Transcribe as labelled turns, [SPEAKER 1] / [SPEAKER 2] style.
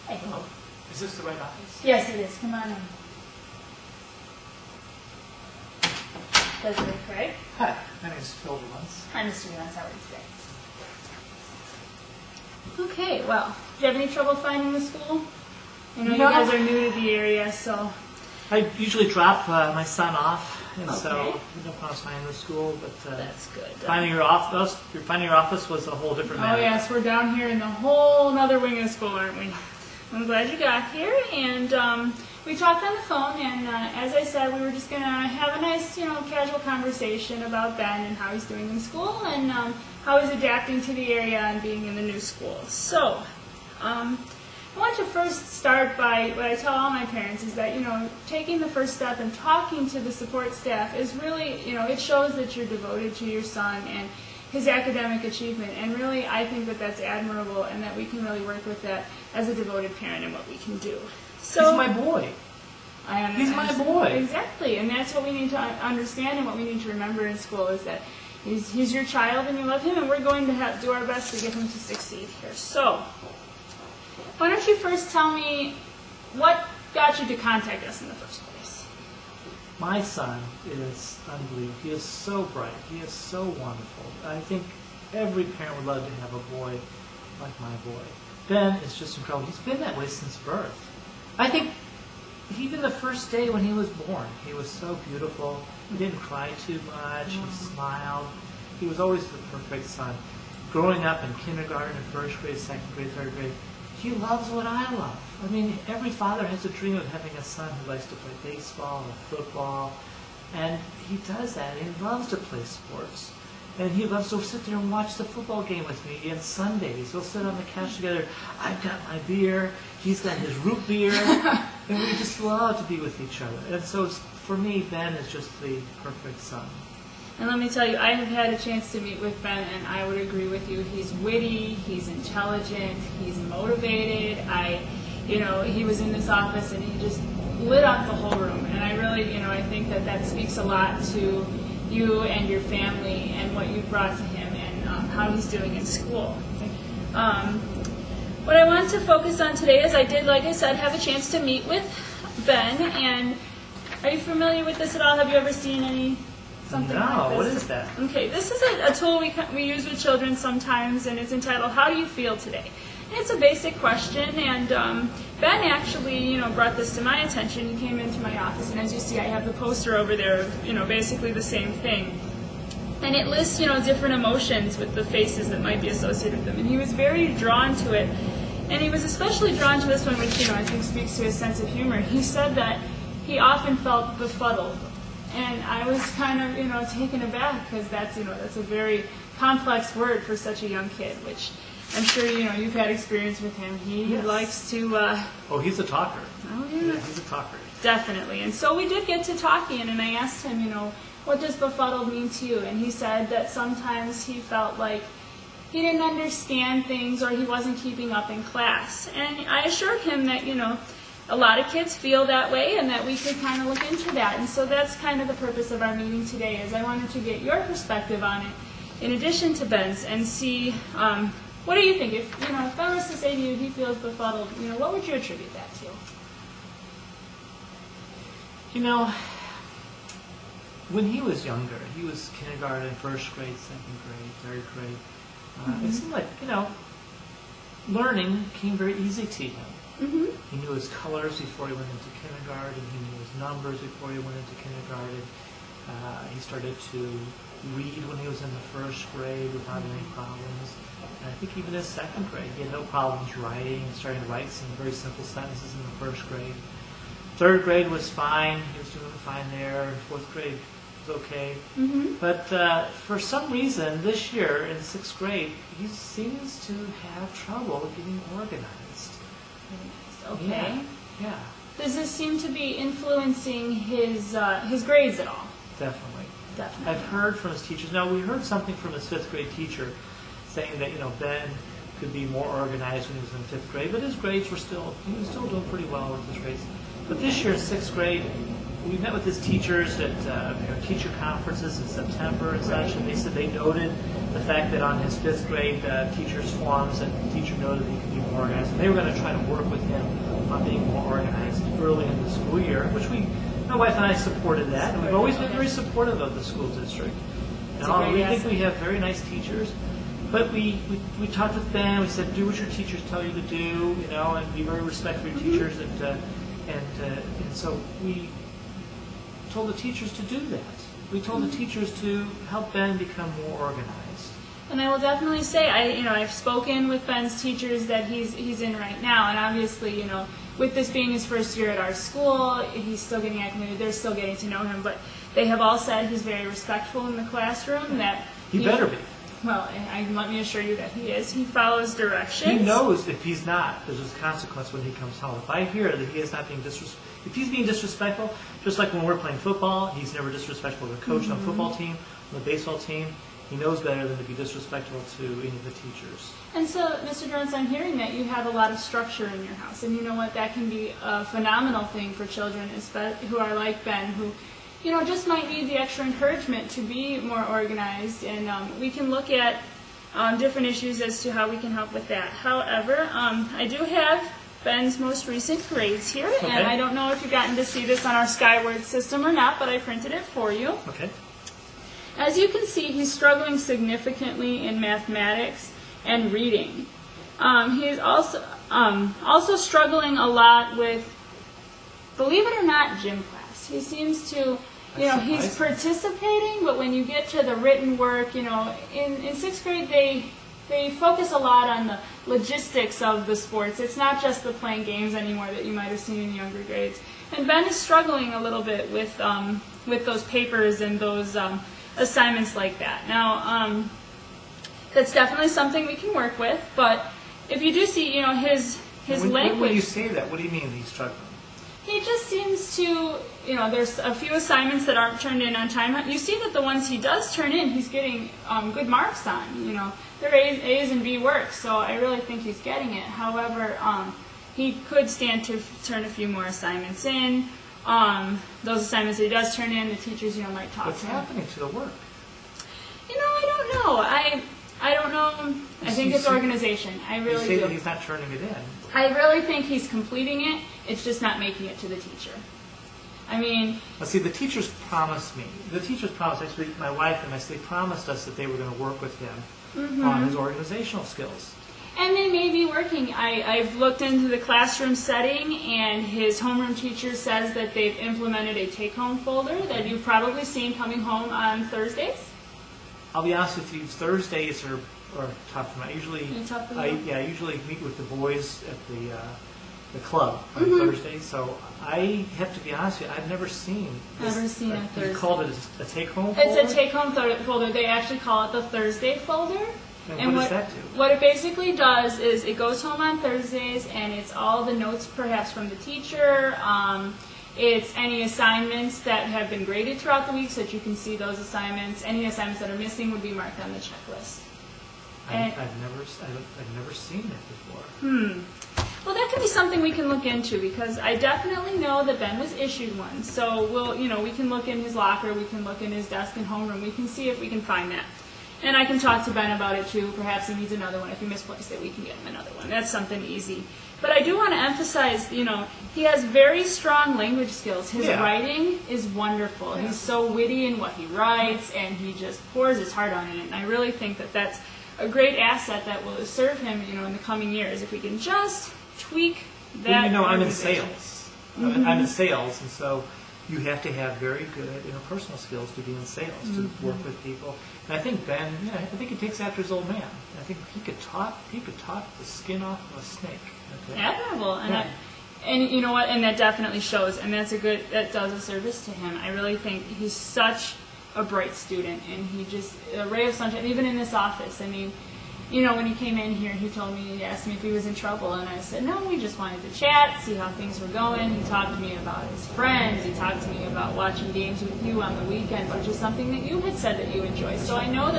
[SPEAKER 1] Hey.
[SPEAKER 2] Oh, is this the right office?
[SPEAKER 1] Yes, it is. Come on in. Desiree Craig.
[SPEAKER 2] Hi, my name is Phil Valence.
[SPEAKER 1] Hi, Mr. Valance. How are you today? Okay, well, do you have any trouble finding the school? I know you guys are new to the area, so...
[SPEAKER 2] I usually drop my son off, and so
[SPEAKER 1] Okay.
[SPEAKER 2] we don't promise finding the school, but
[SPEAKER 1] That's good.
[SPEAKER 2] finding your office was a whole different
[SPEAKER 1] Oh
[SPEAKER 2] matter.
[SPEAKER 1] yes, we're down here in the whole other wing of the school, aren't we? I'm glad you got here, and we talked on the phone, and as I said, we were just going to have a nice, casual conversation about Ben and how he's doing in school, and how he's adapting to the area and being in the new school. So, I want to first start by what I tell all my parents is that, taking the first step and talking to the support staff is really, it shows that you're devoted to your son and his academic achievement. And really, I think that that's admirable and that we can really work with that as a devoted parent and what we can do. So,
[SPEAKER 2] He's my boy. He's my boy.
[SPEAKER 1] Exactly. And that's what we need to understand and what we need to remember in school is that he's your child and you love him, and we're going to do our best to get him to succeed here. So, why don't you first tell me what got you to contact us in the first place?
[SPEAKER 2] My son is unbelievable. He is so bright. He is so wonderful. I think every parent would love to have a boy like my boy. Ben is just incredible. He's been that way since birth. I think even the first day when he was born, he was so beautiful. He didn't cry too much. He smiled. He was always the perfect son. Growing up in kindergarten, first grade, second grade, third grade, he loves what I love. I mean, every father has a dream of having a son who likes to play baseball or football, and he does that. He loves to play sports, and he loves to sit there and watch the football game with me on Sundays. We'll sit on the couch together. I've got my beer, he's got his root beer, and we just love to be with each other. And so for me, Ben is just the perfect son.
[SPEAKER 1] And let me tell you, I have had a chance to meet with Ben, and I would agree with you. He's witty, he's intelligent, he's motivated. He was in this office, and he just lit up the whole room. And I really, I think that speaks a lot to you and your family and what you brought to him and how he's doing in school. What I want to focus on today is I did, like I said, have a chance to meet with Ben. And are you familiar with this at all? Have you ever seen something like this?
[SPEAKER 2] No, what is that?
[SPEAKER 1] Okay, this is a tool we use with children sometimes, and it's entitled, How Do You Feel Today? And it's a basic question, and Ben actually, brought this to my attention. He came into my office, and as you see, I have the poster over there of, basically the same thing. And it lists, different emotions with the faces that might be associated with them. And he was very drawn to it, and he was especially drawn to this one, which, I think speaks to his sense of humor. He said that he often felt befuddled. And I was kind of, taken aback because that's a very complex word for such a young kid, which I'm sure, you've had experience with him. He likes to...
[SPEAKER 2] He's a talker.
[SPEAKER 1] Oh, yeah.
[SPEAKER 2] He's a talker.
[SPEAKER 1] Definitely. And so we did get to talking, and I asked him, what does befuddled mean to you? And he said that sometimes he felt like he didn't understand things or he wasn't keeping up in class. And I assured him that, a lot of kids feel that way and that we could kind of look into that. And so that's kind of the purpose of our meeting today, is I wanted to get your perspective on it in addition to Ben's and see, what do you think? If Ben was to say to you he feels befuddled, what would you attribute that to?
[SPEAKER 2] When he was younger, he was kindergarten, first grade, second grade, third grade. It seemed like, learning came very easy to him.
[SPEAKER 1] Mm-hmm.
[SPEAKER 2] He knew his colors before he went into kindergarten. He knew his numbers before he went into kindergarten. He started to read when he was in the first grade without any problems. And I think even in second grade, he had no problems writing, starting to write some very simple sentences in the first grade. Third grade was fine. He was doing fine there. Fourth grade was okay.
[SPEAKER 1] Mm-hmm.
[SPEAKER 2] But for some reason, this year in sixth grade, he seems to have trouble getting organized.
[SPEAKER 1] Okay.
[SPEAKER 2] Yeah.
[SPEAKER 1] Does this seem to be influencing his grades at all?
[SPEAKER 2] Definitely.
[SPEAKER 1] Definitely.
[SPEAKER 2] I've heard from his teachers. Now, we heard something from his fifth grade teacher saying that, Ben could be more organized when he was in fifth grade, but his grades he was still doing pretty well with his grades. But this year in sixth grade, we met with his teachers at teacher conferences in September and such, and they said they noted the fact that on his fifth grade teachers' forums, that the teacher noted that he could be more organized. And they were going to try to work with him on being more organized early in the school year, which my wife and I supported that, and we've always been very supportive of the school district. And we think we have very nice teachers. But we talked with Ben. We said, do what your teachers tell you to do, and be very respectful of your teachers. And so we told the teachers to do that. We told the teachers to help Ben become more organized.
[SPEAKER 1] And I will definitely say, I've spoken with Ben's teachers that he's in right now, and obviously, with this being his first year at our school, he's still getting acclimated. They're still getting to know him, but they have all said he's very respectful in the classroom. That
[SPEAKER 2] he better be.
[SPEAKER 1] Well, let me assure you that he is. He follows directions.
[SPEAKER 2] He knows if he's not, there's a consequence when he comes home. If I hear that he is not being disrespectful, if he's being disrespectful, just like when we're playing football, he's never disrespectful to the coach on the football team, on the baseball team. He knows better than to be disrespectful to any of the teachers.
[SPEAKER 1] And so, Mr. Jones, I'm hearing that you have a lot of structure in your house. And you know what? That can be a phenomenal thing for children who are like Ben, who just might need the extra encouragement to be more organized. And we can look at different issues as to how we can help with that. However, I do have Ben's most recent grades here.
[SPEAKER 2] Okay.
[SPEAKER 1] And I don't know if you've gotten to see this on our Skyward system or not, but I printed it for you.
[SPEAKER 2] Okay.
[SPEAKER 1] As you can see, he's struggling significantly in mathematics and reading. He's also struggling a lot with, believe it or not, gym class. He seems to, he's participating, but when you get to the written work, in 6th grade they focus a lot on the logistics of the sports. It's not just the playing games anymore that you might have seen in younger grades. And Ben is struggling a little bit with those papers and those assignments like that. Now, that's definitely something we can work with, but if you do see, his language...
[SPEAKER 2] When you say that, what do you mean he's struggling?
[SPEAKER 1] He just seems to, there's a few assignments that aren't turned in on time. You see that the ones he does turn in, he's getting good marks on. They're A's and B work, so I really think he's getting it. However, he could stand to turn a few more assignments in. Those assignments that he does turn in, the teachers, might talk
[SPEAKER 2] What's
[SPEAKER 1] to him.
[SPEAKER 2] happening to the work?
[SPEAKER 1] I don't know. I don't know. I think it's organization. I really do.
[SPEAKER 2] You say that he's not turning it in.
[SPEAKER 1] I really think he's completing it. It's just not making it to the teacher.
[SPEAKER 2] Well, see, the teachers promised me. The teachers promised, actually, my wife and I, they promised us that they were going to work with him on his organizational skills.
[SPEAKER 1] And they may be working. I've looked into the classroom setting, and his homeroom teacher says that they've implemented a take-home folder that you've probably seen coming home on Thursdays.
[SPEAKER 2] I'll be honest with you, Thursdays are tough for me. I usually meet with the boys at the club on Thursdays. So I have to be honest with you, I've never seen
[SPEAKER 1] a Thursday.
[SPEAKER 2] You called it a take-home folder?
[SPEAKER 1] It's a take-home folder. They actually call it the Thursday folder.
[SPEAKER 2] And what does that do?
[SPEAKER 1] What it basically does is it goes home on Thursdays, and it's all the notes perhaps from the teacher. It's any assignments that have been graded throughout the week so that you can see those assignments. Any assignments that are missing would be marked on the checklist.
[SPEAKER 2] I've never seen it before.
[SPEAKER 1] Well, that could be something we can look into, because I definitely know that Ben was issued one. So we can look in his locker, we can look in his desk and homeroom, we can see if we can find that. And I can talk to Ben about it too. Perhaps he needs another one. If he misplaced it, we can get him another one. That's something easy. But I do want to emphasize, he has very strong language skills. His writing is wonderful. Yeah. He's so witty in what he writes, and he just pours his heart on it. And I really think that that's a great asset that will serve him, in the coming years. If we can just tweak that.
[SPEAKER 2] Well, I'm in sales. I'm in sales, and so you have to have very good interpersonal skills to be in sales, to work with people. And I think Ben, I think he takes after his old man. I think he could talk the skin off of a snake. Okay?
[SPEAKER 1] Admirable. And you know what? And that definitely shows. And that does a service to him. I really think he's such a bright student, and he just a ray of sunshine. Even in this office, when he came in here, he asked me if he was in trouble, and I said, no, we just wanted to chat, see how things were going. He talked to me about his friends. He talked to me about watching games with you on the weekend, which is something that you had said that you enjoy. So I know that